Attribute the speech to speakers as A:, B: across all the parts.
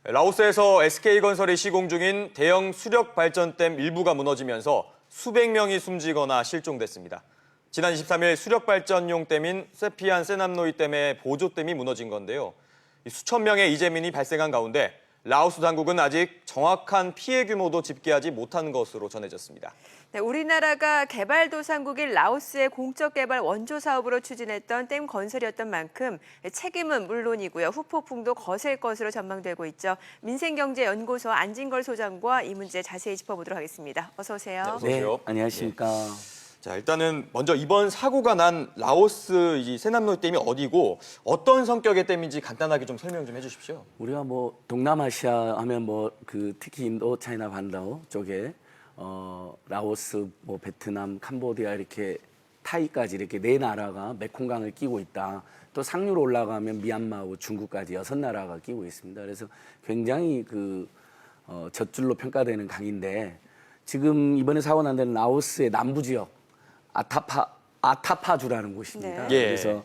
A: 라오스에서 SK건설이 시공 중인 대형 수력발전댐 일부가 무너지면서 수백 명이 숨지거나 실종됐습니다. 지난 23일 수력발전용 댐인 세피안 세남노이 댐의 보조댐이 무너진 건데요. 수천 명의 이재민이 발생한 가운데 라오스 당국은 아직 정확한 피해 규모도 집계하지 못한 것으로 전해졌습니다.
B: 네, 우리나라가 개발도상국인 라오스의 공적 개발 원조 사업으로 추진했던 댐 건설이었던 만큼 책임은 물론이고요. 후폭풍도 거셀 것으로 전망되고 있죠. 민생경제연구소 안진걸 소장과 이 문제 자세히 짚어보도록 하겠습니다. 어서 오세요.
A: 네, 어서 오세요.
C: 네, 안녕하십니까.
A: 자, 일단은 먼저 이번 사고가 난 라오스 이 세남노이 댐이 어디고 어떤 성격의 댐인지 간단하게 좀 설명 좀 해주십시오.
C: 우리가 뭐 동남아시아 하면 뭐 그 특히 인도 차이나 반도 쪽에 라오스, 뭐 베트남, 캄보디아 이렇게 타이까지 이렇게 네 나라가 메콩강을 끼고 있다. 또 상류로 올라가면 미얀마하고 중국까지 6나라가 끼고 있습니다. 그래서 굉장히 젖줄로 평가되는 강인데 지금 이번에 사고 난 데는 라오스의 남부 지역 아타파주라는 곳입니다.
B: 네.
A: 예.
C: 그래서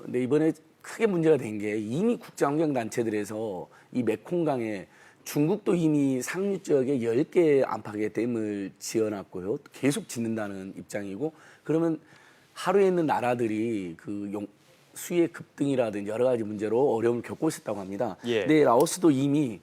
C: 근데 이번에 크게 문제가 된 게 이미 국제환경단체들에서 이 메콩강에 중국도 이미 상류 지역에 10개 안팎의 댐을 지어놨고요. 계속 짓는다는 입장이고 그러면 하루에 있는 나라들이 수위의 급등이라든지 여러 가지 문제로 어려움을 겪고 있었다고 합니다.
A: 예.
C: 근데 라오스도 이미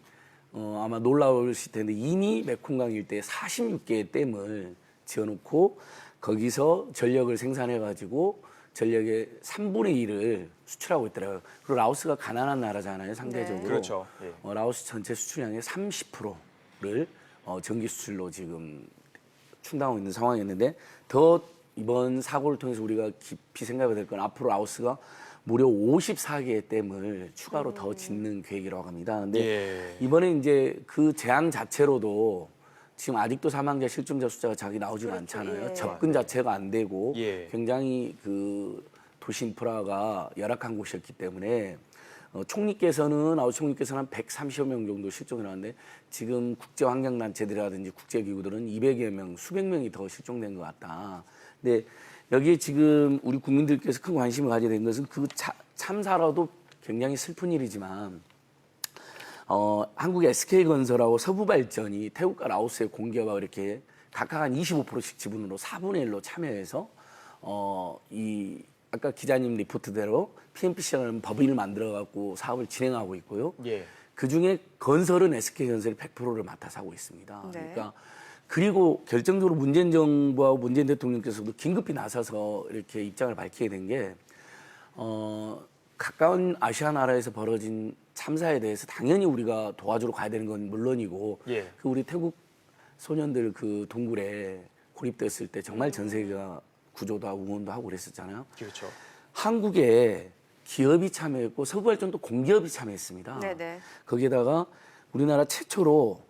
C: 아마 놀라우실 텐데 이미 메콩강 일대에 46개의 댐을 지어놓고 거기서 전력을 생산해가지고 전력의 3분의 1을 수출하고 있더라고요. 그리고 라오스가 가난한 나라잖아요, 상대적으로.
A: 네. 그렇죠. 예.
C: 라오스 전체 수출량의 30%를 전기 수출로 지금 충당하고 있는 상황이었는데 더 이번 사고를 통해서 우리가 깊이 생각해야 될 건 앞으로 라오스가 무려 54개의 댐을 추가로 더 짓는 계획이라고 합니다. 근데
A: 예.
C: 이번에 이제 그 재앙 자체로도 지금 아직도 사망자, 실종자 숫자가 자기 나오지가
B: 그렇죠.
C: 않잖아요.
B: 예.
C: 접근 자체가 안 되고
A: 예.
C: 굉장히 도시 인프라가 열악한 곳이었기 때문에 라오스 총리께서는 한 130여 명 정도 실종이 나왔는데 지금 국제환경단체들이라든지 국제기구들은 200여 명, 수백 명이 더 실종된 것 같다. 근데 여기에 지금 우리 국민들께서 큰 관심을 가지게 된 것은 그 참사라도 굉장히 슬픈 일이지만 한국의 SK건설하고 서부발전이 태국과 라오스의 공기업하고 이렇게 각각 한 25%씩 지분으로 4분의 1로 참여해서 아까 기자님 리포트대로 PMPC라는 법인을 만들어갖고 사업을 진행하고 있고요.
A: 예.
C: 그중에 건설은 SK건설이 100%를 맡아서 하고 있습니다.
B: 네.
C: 그러니까 그리고 결정적으로 문재인 정부하고 문재인 대통령께서도 긴급히 나서서 이렇게 입장을 밝히게 된 게 가까운 아시아 나라에서 벌어진 참사에 대해서 당연히 우리가 도와주러 가야 되는 건 물론이고
A: 예.
C: 우리 태국 소년들 동굴에 고립됐을 때 정말 전 세계가 구조도 하고 응원도 하고 그랬었잖아요.
A: 그렇죠.
C: 한국에 기업이 참여했고 서부발전도 공기업이 참여했습니다.
B: 네네.
C: 거기에다가 우리나라 최초로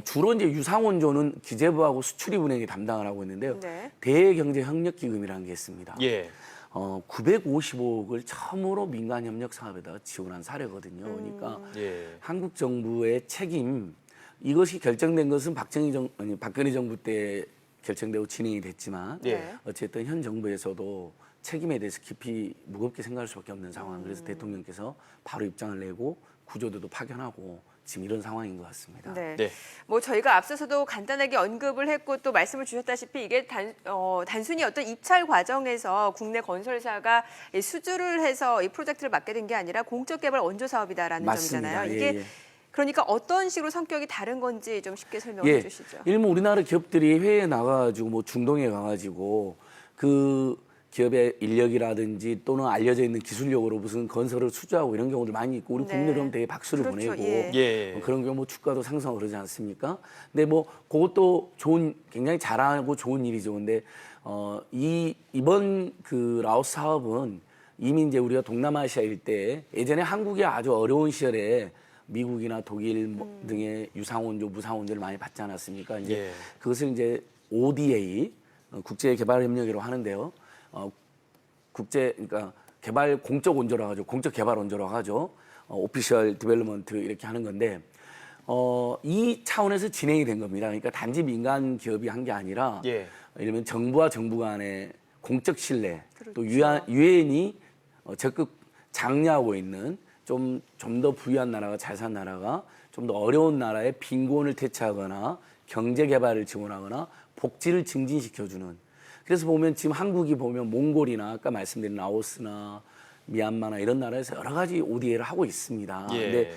C: 주로 이제 유상원조는 기재부하고 수출입은행이 담당을 하고 있는데요.
B: 네.
C: 대외경제협력기금이라는 게 있습니다.
A: 예.
C: 955억을 처음으로 민간협력 사업에다 지원한 사례거든요. 그러니까
A: 예.
C: 한국 정부의 책임, 이것이 결정된 것은 박근혜 정부 때 결정되고 진행이 됐지만
A: 예.
C: 어쨌든 현 정부에서도 책임에 대해서 깊이 무겁게 생각할 수밖에 없는 상황. 그래서 대통령께서 바로 입장을 내고 구조대도 파견하고 지금 이런 상황인 것 같습니다.
B: 네.
A: 네.
B: 뭐 저희가 앞서서도 간단하게 언급을 했고 또 말씀을 주셨다시피 이게 단순히 어떤 입찰 과정에서 국내 건설사가 수주를 해서 이 프로젝트를 맡게 된 게 아니라 공적 개발 원조 사업이다라는
C: 맞습니다.
B: 점이잖아요.
C: 예,
B: 이게
C: 예.
B: 그러니까 어떤 식으로 성격이 다른 건지 좀 쉽게 설명해 주시죠.
C: 일본 우리나라 기업들이 해외에 나가가지고 뭐 중동에 가가지고 그 기업의 인력이라든지 또는 알려져 있는 기술력으로 무슨 건설을 수주하고 이런 경우들 많이 있고 우리
B: 네.
C: 국민들은 되게 박수를
B: 그렇죠.
C: 보내고
B: 예.
A: 예.
C: 그런 경우 뭐 주가도 상승하고 그러지 않습니까? 근데 뭐 그것도 굉장히 잘하고 좋은 일이죠. 근데 이번 라오스 사업은 이미 이제 우리가 동남아시아 일대에 예전에 한국이 아주 어려운 시절에 미국이나 독일 등의 유상원조, 무상원조를 많이 받지 않았습니까? 이제
A: 예.
C: 그것을 이제 ODA 국제개발협력이라고 하는데요. 그러니까 개발 공적 원조라고 하죠. 공적 개발 원조라고 하죠. 오피셜 디벨롭먼트 이렇게 하는 건데 이 차원에서 진행이 된 겁니다. 그러니까 단지 민간 기업이 한 게 아니라
A: 예.
C: 예를 들면 정부와 정부 간의 공적 신뢰, 또
B: 그렇죠.
C: 유엔이 적극 장려하고 있는 좀 더 부유한 나라가 잘 산 나라가 좀 더 어려운 나라의 빈곤을 퇴치하거나 경제 개발을 지원하거나 복지를 증진시켜주는. 그래서 보면 지금 한국이 보면 몽골이나 아까 말씀드린 라오스나 미얀마나 이런 나라에서 여러 가지 ODA를 하고 있습니다.
A: 예.
C: 근데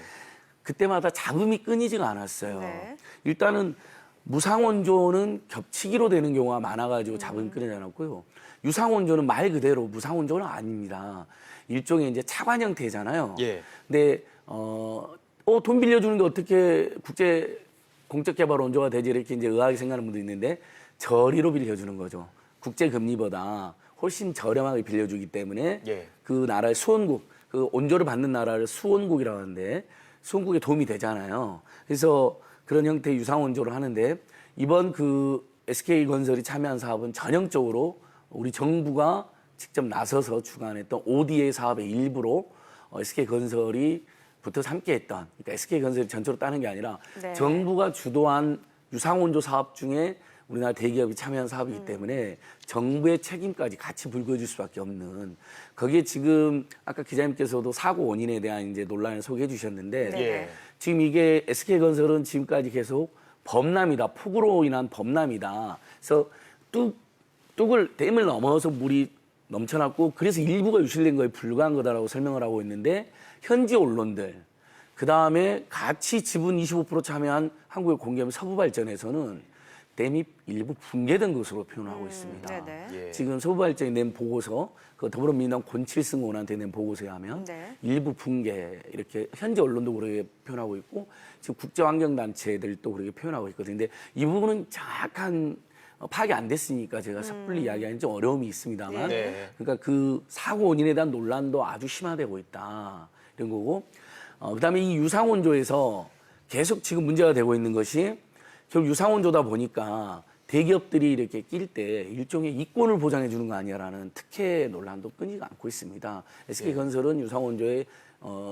C: 그때마다 잡음이 끊이지가 않았어요.
B: 네.
C: 일단은 무상원조는 겹치기로 되는 경우가 많아가지고 잡음이 끊이지 않았고요. 유상원조는 말 그대로 무상원조는 아닙니다. 일종의 이제 차관 형태잖아요.
A: 예.
C: 근데 돈 빌려주는데 어떻게 국제 공적개발 원조가 되지 이렇게 이제 의아하게 생각하는 분도 있는데 저리로 빌려주는 거죠. 국제 금리보다 훨씬 저렴하게 빌려주기 때문에
A: 예.
C: 그 나라의 수원국, 그 원조를 받는 나라를 수원국이라고 하는데 수원국에 도움이 되잖아요. 그래서 그런 형태의 유상 원조를 하는데 이번 그 SK건설이 참여한 사업은 전형적으로 우리 정부가 직접 나서서 주관했던 ODA 사업의 일부로 SK건설이 붙어서 함께했던, 그러니까 SK건설이 전체로 따는 게 아니라
B: 네.
C: 정부가 주도한 유상원조 사업 중에 우리나라 대기업이 참여한 사업이기 때문에 정부의 책임까지 같이 불거질 수밖에 없는, 거기에 지금 아까 기자님께서도 사고 원인에 대한 이제 논란을 소개해 주셨는데
B: 네.
A: 예.
C: 지금 이게 SK건설은 지금까지 계속 범람이다, 폭우로 인한 범람이다. 그래서 댐을 넘어서 물이 넘쳐났고 그래서 일부가 유실된 거에 불과한 거다라고 설명을 하고 있는데 현지 언론들, 그 다음에 같이 지분 25% 참여한 한국의 공기업 서부발전에서는 댐이 일부 붕괴된 것으로 표현하고 있습니다.
B: 네네.
A: 예.
C: 지금 서부발전이 낸 보고서, 그 더불어민주당 권칠승 의원한테 낸 보고서에 하면
B: 네.
C: 일부 붕괴, 이렇게 현지 언론도 그렇게 표현하고 있고 지금 국제환경단체들도 그렇게 표현하고 있거든요. 근데 이 부분은 정확한 파악이 안 됐으니까 제가 섣불리 이야기하기는 좀 어려움이 있습니다만
A: 네.
C: 그러니까 그 사고 원인에 대한 논란도 아주 심화되고 있다, 이런 거고, 그다음에 이 유상원조에서 계속 지금 문제가 되고 있는 것이 결국 유상원조다 보니까 대기업들이 이렇게 낄 때 일종의 이권을 보장해 주는 거 아니야라는 특혜 논란도 끊이지 않고 있습니다. SK건설은 유상원조에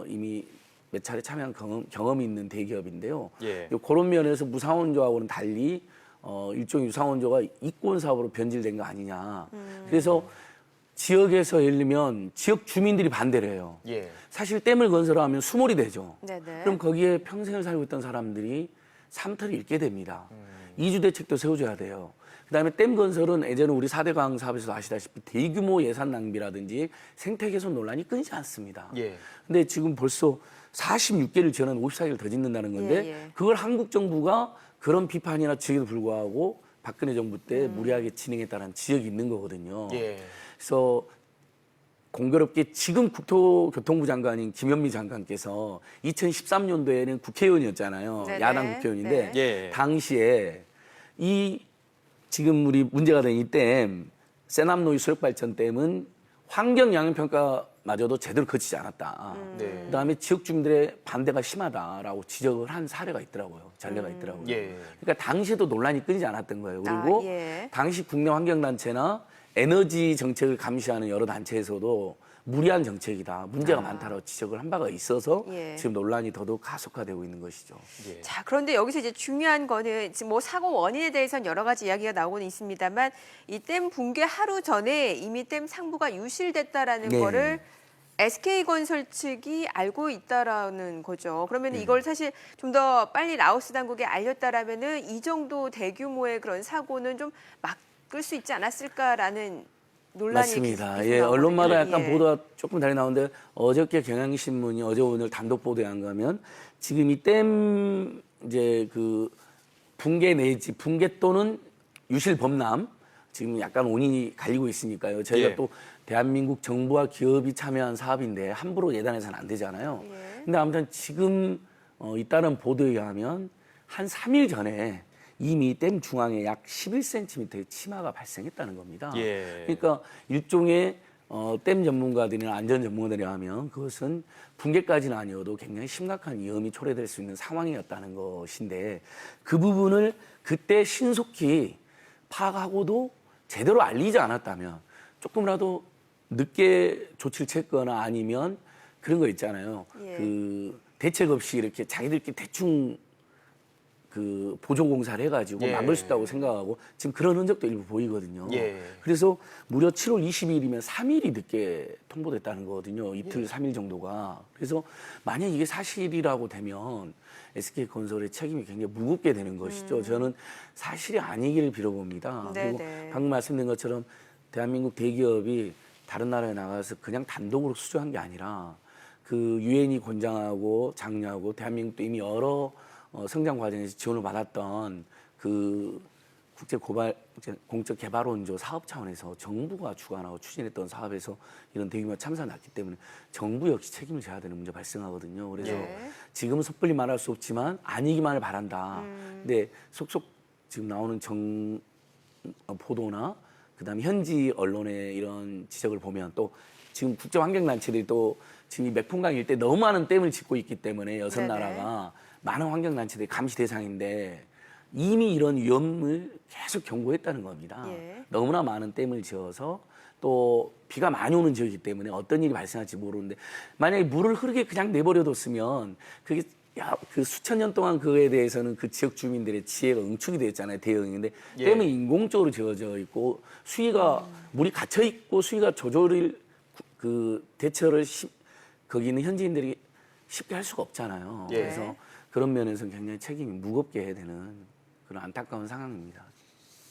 C: 이미 몇 차례 참여한 경험이 있는 대기업인데요.
A: 예.
C: 그런 면에서 무상원조하고는 달리 일종의 유상원조가 이권 사업으로 변질된 거 아니냐. 그래서 지역에서 예를 들면 지역 주민들이 반대를 해요.
A: 예.
C: 사실 댐을 건설하면 수몰이 되죠.
B: 네네.
C: 그럼 거기에 평생을 살고 있던 사람들이 삶터를 잃게 됩니다. 이주 대책도 세워줘야 돼요. 그다음에 댐 건설은 예전에 우리 4대 강항 사업에서도 아시다시피 대규모 예산 낭비라든지 생태 개선 논란이 끊이지 않습니다.
A: 예.
C: 근데 지금 벌써 46개를 지어는 54개를 더 짓는다는 건데
B: 예, 예.
C: 그걸 한국 정부가 그런 비판이나 지적에도 불구하고 박근혜 정부 때 무리하게 진행했다는 지적이 있는 거거든요.
A: 예.
C: 그래서 공교롭게 지금 국토교통부 장관인 김현미 장관께서 2013년도에는 국회의원이었잖아요.
B: 네네.
C: 야당 국회의원인데
A: 네. 예.
C: 당시에 이 지금 우리 문제가 된 이 댐, 세남노이 수력발전댐은 환경 영향평가마저도 제대로 거치지 않았다.
A: 네.
C: 그다음에 지역 주민들의 반대가 심하다라고 지적을 한 사례가 있더라고요. 전례가 있더라고요.
A: 예.
C: 그러니까 당시에도 논란이 끊이지 않았던 거예요. 그리고
B: 예.
C: 당시 국내 환경단체나 에너지 정책을 감시하는 여러 단체에서도 무리한 정책이다, 문제가 많다라고 지적을 한 바가 있어서
B: 예.
C: 지금 논란이 더더욱 가속화되고 있는 것이죠.
A: 예.
B: 자, 그런데 여기서 이제 중요한 거는 지금 뭐 사고 원인에 대해서는 여러 가지 이야기가 나오고는 있습니다만 이 댐 붕괴 하루 전에 이미 댐 상부가 유실됐다라는
C: 네.
B: 거를 SK건설 측이 알고 있다라는 거죠. 그러면 이걸 사실 좀 더 빨리 라오스 당국에 알렸다라면은 이 정도 대규모의 그런 사고는 좀 막을 수 있지 않았을까라는 논란이
C: 맞습니다.
B: 계속
C: 예,
B: 나오거든요.
C: 언론마다 약간
B: 예.
C: 보도가 조금 다르게 나오는데 어저께 경향신문이 어제 오늘 단독 보도에 한 거면 지금 이 댐 이제 그 붕괴 내지 붕괴 또는 유실 범람 지금 약간 원인이 갈리고 있으니까요. 저희가
A: 예.
C: 또 대한민국 정부와 기업이 참여한 사업인데 함부로 예단해서는 안 되잖아요.
B: 예.
C: 근데 아무튼 지금 잇따른 보도에 의하면 한 3일 전에 이미 댐 중앙에 약 11cm의 치마가 발생했다는 겁니다.
A: 예.
C: 그러니까 일종의 댐 전문가들이나 안전 전문가들이 하면 그것은 붕괴까지는 아니어도 굉장히 심각한 위험이 초래될 수 있는 상황이었다는 것인데 그 부분을 그때 신속히 파악하고도 제대로 알리지 않았다면 조금이라도 늦게 조치를 취했거나 아니면 그런 거 있잖아요.
B: 예.
C: 그 대책 없이 이렇게 자기들끼리 대충 그 보조공사를 해가지고
A: 예.
C: 막을 수 있다고 생각하고 지금 그런 흔적도 일부 보이거든요.
A: 예.
C: 그래서 무려 7월 20일이면 3일이 늦게 통보됐다는 거거든요. 이틀, 3일 정도가. 그래서 만약 이게 사실이라고 되면 SK건설의 책임이 굉장히 무겁게 되는 것이죠. 저는 사실이 아니기를 빌어봅니다. 그리고
B: 네네.
C: 방금 말씀드린 것처럼 대한민국 대기업이 다른 나라에 나가서 그냥 단독으로 수주한 게 아니라 그 유엔이 권장하고 장려하고 대한민국도 이미 여러 성장 과정에서 지원을 받았던 그 공적 개발 원조 사업 차원에서 정부가 주관하고 추진했던 사업에서 이런 대규모 참사가 났기 때문에 정부 역시 책임을 져야 되는 문제가 발생하거든요. 그래서
B: 네.
C: 지금은 섣불리 말할 수 없지만 아니기만을 바란다. 근데 속속 지금 나오는 보도나 그다음에 현지 언론의 이런 지적을 보면 또 지금 국제환경단체들이 또 지금 이 맥풍강 일대 너무 많은 댐을 짓고 있기 때문에 여섯
B: 네네.
C: 나라가 많은 환경단체들이 감시 대상인데 이미 이런 위험을 계속 경고했다는 겁니다.
B: 예.
C: 너무나 많은 댐을 지어서 또 비가 많이 오는 지역이기 때문에 어떤 일이 발생할지 모르는데 만약에 물을 흐르게 그냥 내버려뒀으면 그게 그 수천 년 동안 그거에 대해서는 그 지역 주민들의 지혜가 응축이 되었잖아요. 대응인데
A: 예.
C: 댐은 인공적으로 지어져 있고 수위가 물이 갇혀 있고 수위가 조절을 그 대처를 거기 있는 현지인들이 쉽게 할 수가 없잖아요.
A: 예.
C: 그래서 그런 면에서 굉장히 책임이 무겁게 해야 되는 그런 안타까운 상황입니다.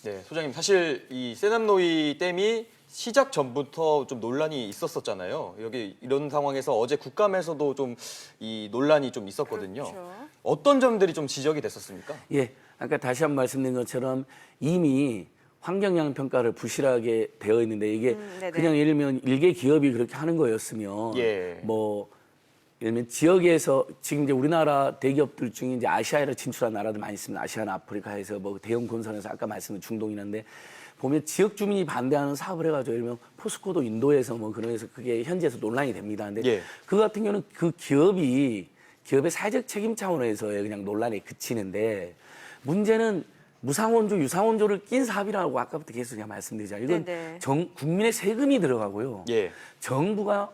A: 네, 소장님 사실 이 세남노이 댐이 시작 전부터 좀 논란이 있었었잖아요. 여기 이런 상황에서 어제 국감에서도 좀 이 논란이 좀 있었거든요.
B: 그렇죠.
A: 어떤 점들이 좀 지적이 됐었습니까?
C: 예, 아까 다시 한번 말씀드린 것처럼 이미 환경영향 평가를 부실하게 되어 있는데 이게
B: 네네.
C: 그냥 예를 들면 일개 기업이 그렇게 하는 거였으면
A: 예.
C: 뭐 예를 들면 지역에서 지금 이제 우리나라 대기업들 중에 이제 아시아로 진출한 나라들 많이 있습니다. 아시아나 아프리카에서 뭐 대형 건설에서 아까 말씀드린 중동이는데 보면 지역 주민이 반대하는 사업을 해가지고 예를 들면 포스코도 인도에서 뭐 그래서 그게 현지에서 논란이 됩니다. 근데
A: 예.
C: 그 같은 경우는 그 기업의 사회적 책임 차원에서의 그냥 논란에 그치는데 문제는 무상원조, 유상원조를 낀 사업이라고 아까부터 계속 제가 말씀드리잖아요. 이건
B: 네네.
C: 국민의 세금이 들어가고요.
A: 예.
C: 정부가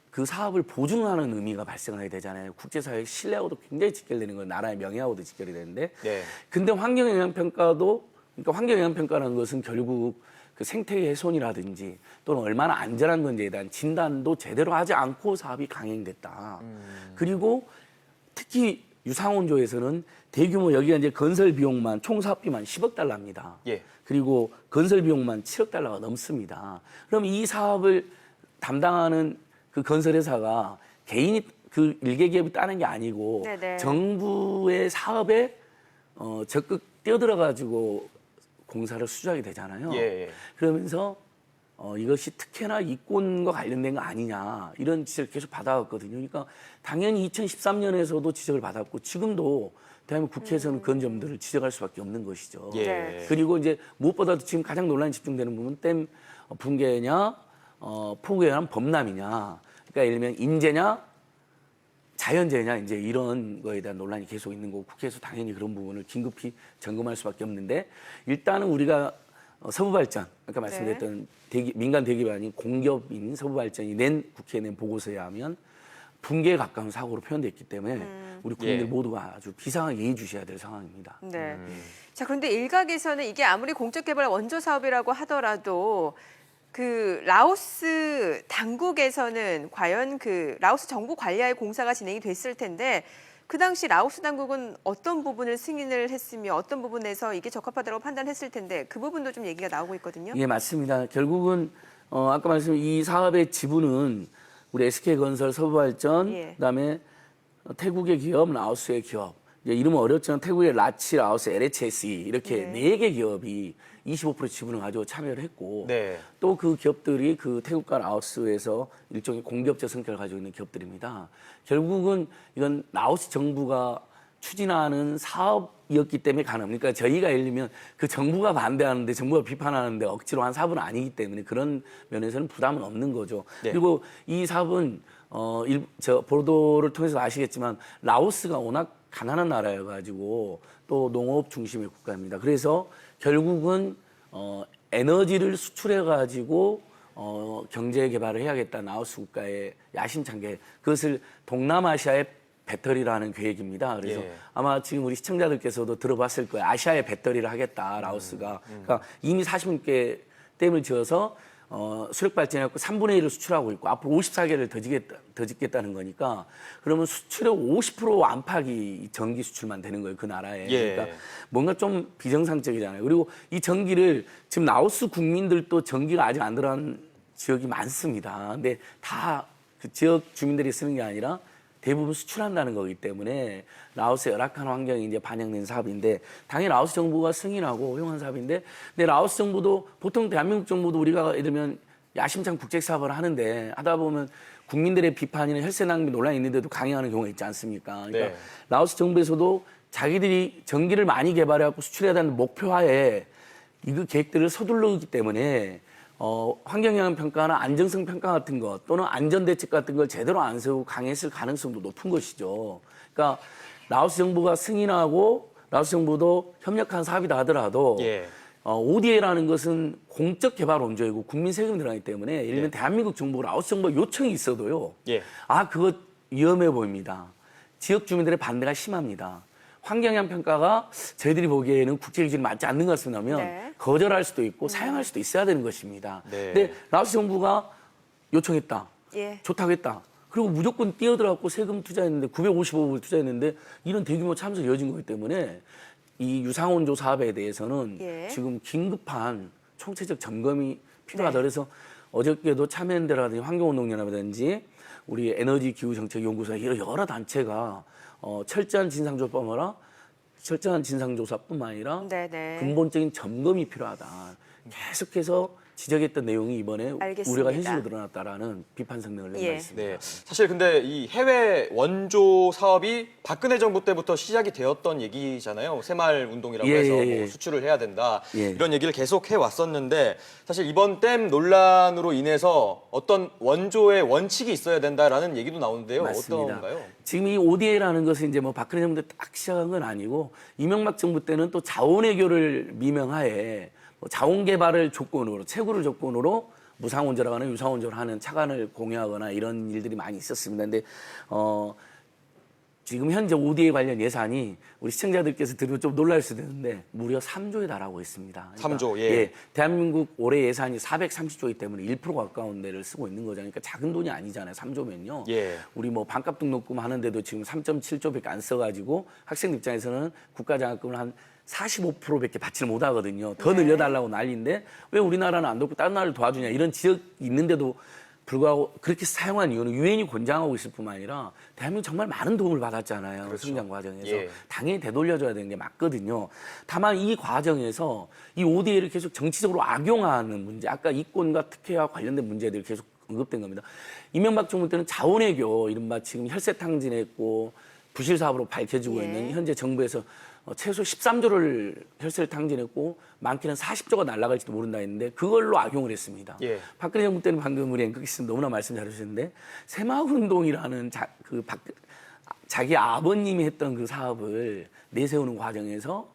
C: 그 사업을 보증하는 의미가 발생하게 되잖아요. 국제사회의 신뢰하고도 굉장히 직결되는 건 나라의 명예하고도 직결이 되는데.
A: 네.
C: 근데 환경영향평가도 그러니까 환경영향평가라는 것은 결국 그 생태계 훼손이라든지 또는 얼마나 안전한 건지에 대한 진단도 제대로 하지 않고 사업이 강행됐다. 그리고 특히 유상원조에서는 대규모 여기가 이제 건설 비용만 총 사업비만 10억 달러입니다.
A: 예.
C: 그리고 건설 비용만 7억 달러가 넘습니다. 그럼 이 사업을 담당하는 그 건설회사가 개인이 그 일개 기업이 따는 게 아니고
B: 네네.
C: 정부의 사업에 적극 뛰어들어가지고 공사를 수주하게 되잖아요.
A: 예.
C: 그러면서 이것이 특혜나 이권과 관련된 거 아니냐 이런 지적을 계속 받아왔거든요. 그러니까 당연히 2013년에서도 지적을 받았고 지금도 대한민국 국회에서는 그런 점들을 지적할 수밖에 없는 것이죠.
A: 예.
B: 네.
C: 그리고 이제 무엇보다도 지금 가장 논란이 집중되는 부분은 댐 붕괴냐, 폭우에 의한 범람이냐, 그러니까 예를 들면 인재냐, 자연재해냐 이제 이런 거에 대한 논란이 계속 있는 거고 국회에서 당연히 그런 부분을 긴급히 점검할 수밖에 없는데 일단은 우리가 서부발전 아까 말씀드렸던 민간 대기업이 아닌 공기업인 서부발전이 국회에 낸 보고서에 하면 붕괴에 가까운 사고로 표현됐기 때문에 우리 국민들
A: 예.
C: 모두가 아주 비상하게 예의주시해야 될 상황입니다.
B: 네. 자, 그런데 일각에서는 이게 아무리 공적 개발 원조 사업이라고 하더라도 그 라오스 당국에서는 과연 그 라오스 정부 관리하에 공사가 진행이 됐을 텐데 그 당시 라오스 당국은 어떤 부분을 승인을 했으며 어떤 부분에서 이게 적합하다고 판단했을 텐데 그 부분도 좀 얘기가 나오고 있거든요.
C: 예, 맞습니다. 결국은 아까 말씀드린 이 사업의 지분은 우리 SK건설, 서부발전,
B: 예.
C: 그다음에 태국의 기업, 라오스의 기업, 이제 이름은 어렵지만 태국의 라치, 라오스, LHSE 이렇게
B: 네.
C: 4개 기업이 25% 지분을 가지고 참여를 했고
A: 네.
C: 또 그 기업들이 그 태국과 라오스에서 일종의 공기업적 성격을 가지고 있는 기업들입니다. 결국은 이건 라오스 정부가 추진하는 사업이었기 때문에 가능합니다. 그러니까 저희가 예를 들면 그 정부가 반대하는데 정부가 비판하는데 억지로 한 사업은 아니기 때문에 그런 면에서는 부담은 없는 거죠.
A: 네.
C: 그리고 이 사업은 저 보도를 통해서 아시겠지만 라오스가 워낙 가난한 나라여가지고 또 농업 중심의 국가입니다. 그래서 결국은 에너지를 수출해가지고 경제 개발을 해야겠다 라오스 국가의 야심찬 게 그것을 동남아시아의 배터리라는 계획입니다. 그래서
A: 예.
C: 아마 지금 우리 시청자들께서도 들어봤을 거예요. 아시아의 배터리를 하겠다, 라오스가. 그러니까 이미 40개 댐을 지어서 수력 발전해갖고 3분의 1을 수출하고 있고 앞으로 54개를 더 짓겠다는 거니까 그러면 수출의 50% 안팎이 전기 수출만 되는 거예요. 그 나라에.
A: 예.
C: 그러니까 뭔가 좀 비정상적이잖아요. 그리고 이 전기를 지금 라오스 국민들도 전기가 아직 안 들어간 지역이 많습니다. 근데 다 그 지역 주민들이 쓰는 게 아니라 대부분 수출한다는 거기 때문에 라오스의 열악한 환경이 이제 반영된 사업인데 당연히 라오스 정부가 승인하고 허용한 사업인데 근데 라오스 정부도 보통 대한민국 정부도 우리가 예를 들면 야심찬 국책 사업을 하는데 하다 보면 국민들의 비판이나 혈세 낭비 논란이 있는데도 강행하는 경우가 있지 않습니까? 그러니까
A: 네.
C: 라오스 정부에서도 자기들이 전기를 많이 개발해갖고 수출해야 되는 목표하에 이거 계획들을 서둘르기 때문에 환경영향 평가나 안정성 평가 같은 것 또는 안전대책 같은 걸 제대로 안 세우고 강행했을 가능성도 높은 것이죠. 그러니까 라오스 정부가 승인하고 라오스 정부도 협력한 사업이다 하더라도
A: 예.
C: ODA라는 것은 공적 개발 원조이고 국민 세금이 들어가기 때문에 예를 들면 대한민국 정부, 라오스 정부가 요청이 있어도요.
A: 예.
C: 그거 위험해 보입니다. 지역 주민들의 반대가 심합니다. 환경영향 평가가 저희들이 보기에는 국제 기준이 맞지 않는 것 같으면
B: 네.
C: 거절할 수도 있고 사용할 수도 있어야 되는 것입니다.
A: 네.
C: 근데 라오스 정부가 요청했다.
B: 예.
C: 좋다고 했다. 그리고 무조건 뛰어들어갖고 세금 투자했는데 955억을 투자했는데 이런 대규모 참석이 이어진 거기 때문에 이 유상원조 사업에 대해서는
B: 예.
C: 지금 긴급한 총체적 점검이 필요하다.
B: 네.
C: 그래서 어저께도 참여연대라든지 환경운동연합이라든지 우리 에너지기후정책연구소 이런 여러 단체가 철저한 진상조사뿐만 아니라
B: 네네.
C: 근본적인 점검이 필요하다. 계속해서 지적했던 내용이 이번에
B: 알겠습니다.
C: 우려가 현실로 드러났다라는 비판 성명을 낸 바
B: 예.
C: 있습니다.
A: 네. 사실 근데 이 해외 원조 사업이 박근혜 정부 때부터 시작이 되었던 얘기잖아요. 새마을 운동이라고
C: 예,
A: 해서
C: 예, 예.
A: 뭐 수출을 해야 된다.
C: 예.
A: 이런 얘기를 계속 해왔었는데 사실 이번 댐 논란으로 인해서 어떤 원조의 원칙이 있어야 된다라는 얘기도 나오는데요.
C: 맞습니다.
A: 어떤가요?
C: 지금 이 ODA라는 것은 이제 뭐 박근혜 정부 때 딱 시작한 건 아니고 이명박 정부 때는 또 자원외교를 미명하에 자원 개발을 조건으로 채굴을 조건으로 무상원조라고 하는 유상원조를 하는 차관을 공유하거나 이런 일들이 많이 있었습니다. 근데 지금 현재 ODA 관련 예산이 우리 시청자들께서 들으면 좀 놀랄 수도 있는데 무려 3조에 달하고 있습니다.
A: 3조, 예.
C: 대한민국 올해 예산이 430조이기 때문에 1% 가까운 데를 쓰고 있는 거잖아요. 그러니까 작은 돈이 아니잖아요. 3조면요.
A: 예.
C: 우리 뭐 반값 등록금 하는데도 지금 3.7조밖에 안 써가지고 학생 입장에서는 국가장학금을 한 45%밖에 받지를 못하거든요. 더
B: 네.
C: 늘려달라고 난리인데 왜 우리나라는 안 돕고 다른 나라를 도와주냐 이런 지역이 있는데도 불구하고 그렇게 사용한 이유는 유엔이 권장하고 있을 뿐만 아니라 대한민국 정말 많은 도움을 받았잖아요.
A: 그렇죠.
C: 성장 과정에서.
A: 예.
C: 당연히 되돌려줘야 되는 게 맞거든요. 다만 이 과정에서 이 ODA를 계속 정치적으로 악용하는 문제, 아까 이권과 특혜와 관련된 문제들이 계속 언급된 겁니다. 이명박 정부 때는 자원외교, 이른바 지금 혈세 탕진했고 부실 사업으로 밝혀지고
B: 예.
C: 있는 현재 정부에서 최소 13조를 혈세를 탕진했고 많게는 40조가 날아갈지도 모른다 했는데 그걸로 악용을 했습니다.
A: 예.
C: 박근혜 정부 때는 방금 우리 앵커께서 너무나 말씀 잘해주셨는데 새마을운동이라는 자기 아버님이 했던 그 사업을 내세우는 과정에서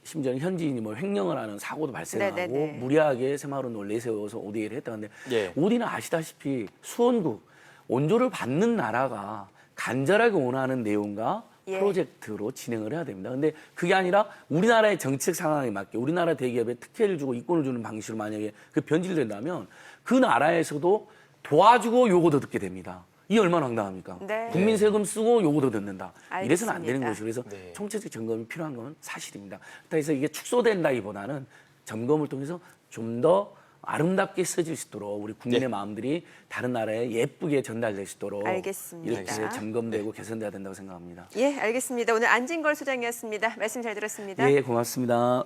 C: 심지어는 현지인이 뭐 횡령을 하는 사고도 발생하고
B: 네네네.
C: 무리하게 새마을운동을 내세워서 ODA를 했다는데
A: 예.
C: ODA는 아시다시피 수원국 원조를 받는 나라가 간절하게 원하는 내용과
B: 예.
C: 프로젝트로 진행을 해야 됩니다. 근데 그게 아니라 우리나라의 정책 상황에 맞게 우리나라 대기업에 특혜를 주고 이권을 주는 방식으로 만약에 그 변질된다면 그 나라에서도 도와주고 요거도 듣게 됩니다. 이 얼마나 황당합니까?
B: 네.
C: 국민 세금 쓰고 요거도 듣는다. 이래서는 안 되는
B: 알겠습니다.
C: 것이고 그래서
A: 네.
C: 총체적 점검이 필요한 건 사실입니다. 그래서 이게 축소된다기보다는 점검을 통해서 좀 더 아름답게 써질 수 있도록 우리 국민의
A: 네.
C: 마음들이 다른 나라에 예쁘게 전달될 수 있도록
B: 알겠습니다.
C: 이렇게 점검되고 개선돼야 된다고 생각합니다.
B: 예, 알겠습니다. 오늘 안진걸 소장이었습니다. 말씀 잘 들었습니다.
C: 예, 고맙습니다.